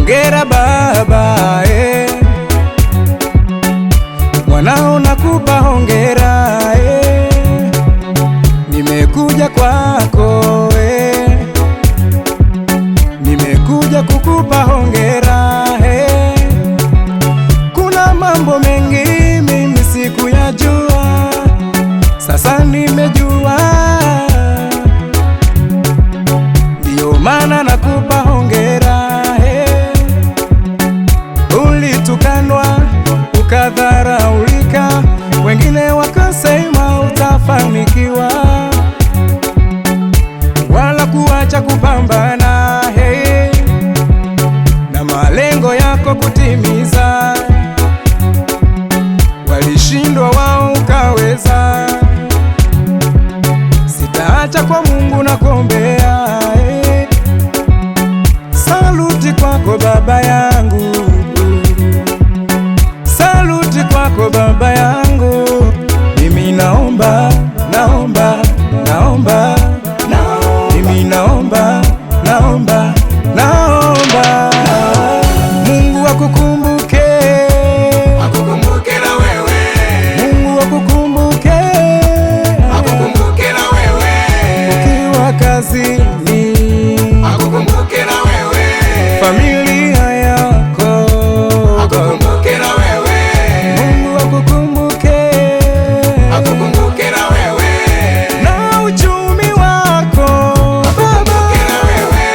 hongera baba, mwanao nakupa hongera, nimekuja kwako, nimekuja kukupa hongera, kuna mambo mengi mimi sikuyajua, sasa nimejua, ndio maana nakupa hongera. Ulitukanwa ukadharaulika, wengine wakasema utafanikiwa, wala kuacha kupambana na malengo yako kutimiza. Walishindwa wao ukaweza, sitaacha kwa Mungu na kuombea. Saluti kwako baba yangu, saluti kwako baba yangu. Mimi naomba, naomba, naomba, mimi naomba, naomba, naomba Mungu akukumbuke, akukumbuke na wewe. Mungu akukumbuke, akukumbuke na wewe. ukiwa kazini, akukumbuke na wewe. familia yako, akukumbuke na wewe. Mungu akukumbuke, akukumbuke na wewe. na uchumi wako akukumbuke na wewe.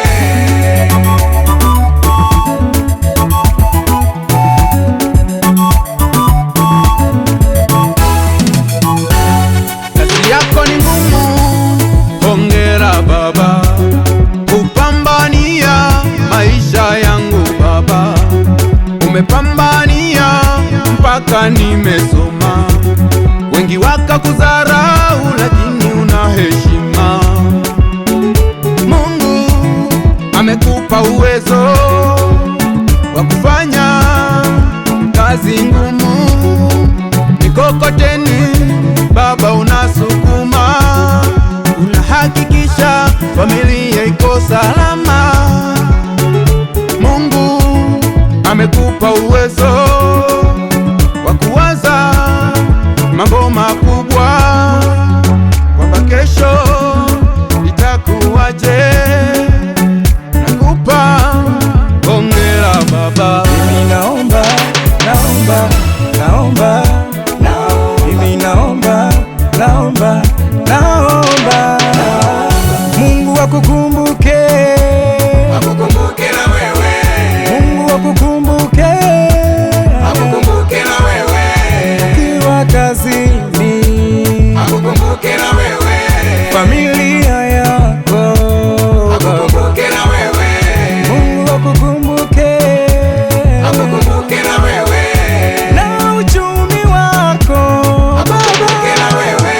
Kazi yako ni ngumu, hongera baba, kupambania maisha yangu baba, umepambania mpaka nimesoma, wengi wakakudharau lakini una heshima. Mungu amekupa uwezo wa kufanya kazi ngumu, mikokoteni baba unasukuma, unahakikisha familia iko salama. Mungu amekupa uwezo wa kuwaza mambo makubwa, kwamba kesho itakuwaje. Nakupa hongera baba. Mimi naomba, naomba, naomba, mimi naomba, naomba, naomba Mungu akukumbuke, akukumbuke na wewe. Mungu akukumbuke, akukumbuke na wewe. ukiwa kazini, akukumbuke na wewe. familia yako, akukumbuke na wewe. Mungu akukumbuke, akukumbuke na wewe. na uchumi wako akukumbuke na wewe.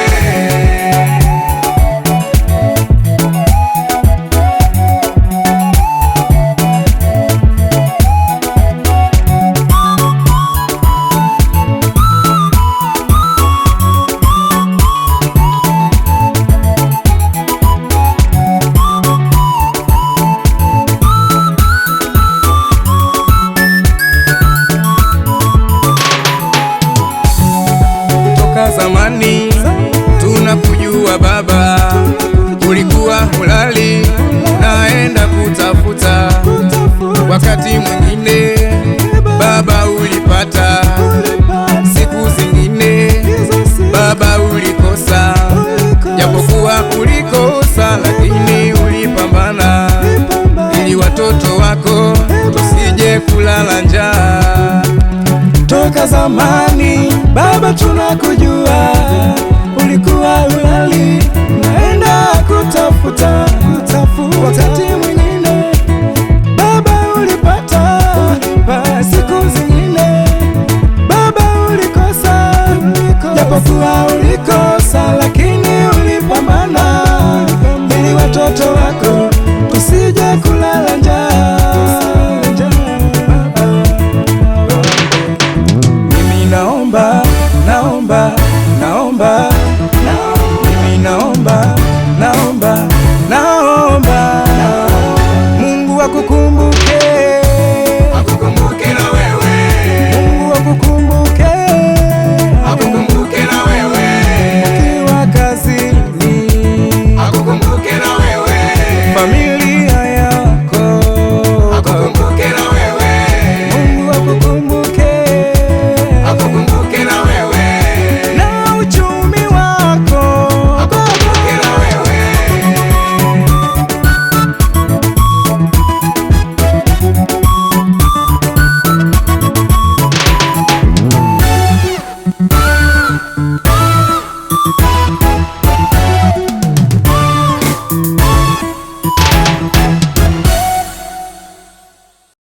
toka zamani tunakujua baba, ulikuwa hulali naenda kutafuta, wakati mwingine baba ulipata, siku zingine baba ulikosa, japokuwa ulikosa lakini ulipambana, ili watoto wako tusije kulala njaa. Toka zamani baba tunakujua, ulikuwa ulali naenda kutafuta, wakati mwingine baba ulipata, siku zingine baba ulikosa, japokuwa ulikosa lakini ulipambana, ili watoto wako tusije kulala njaa. Mimi naomba, naomba, naomba, mimi naomba, naomba, naomba Mungu akukumbuke.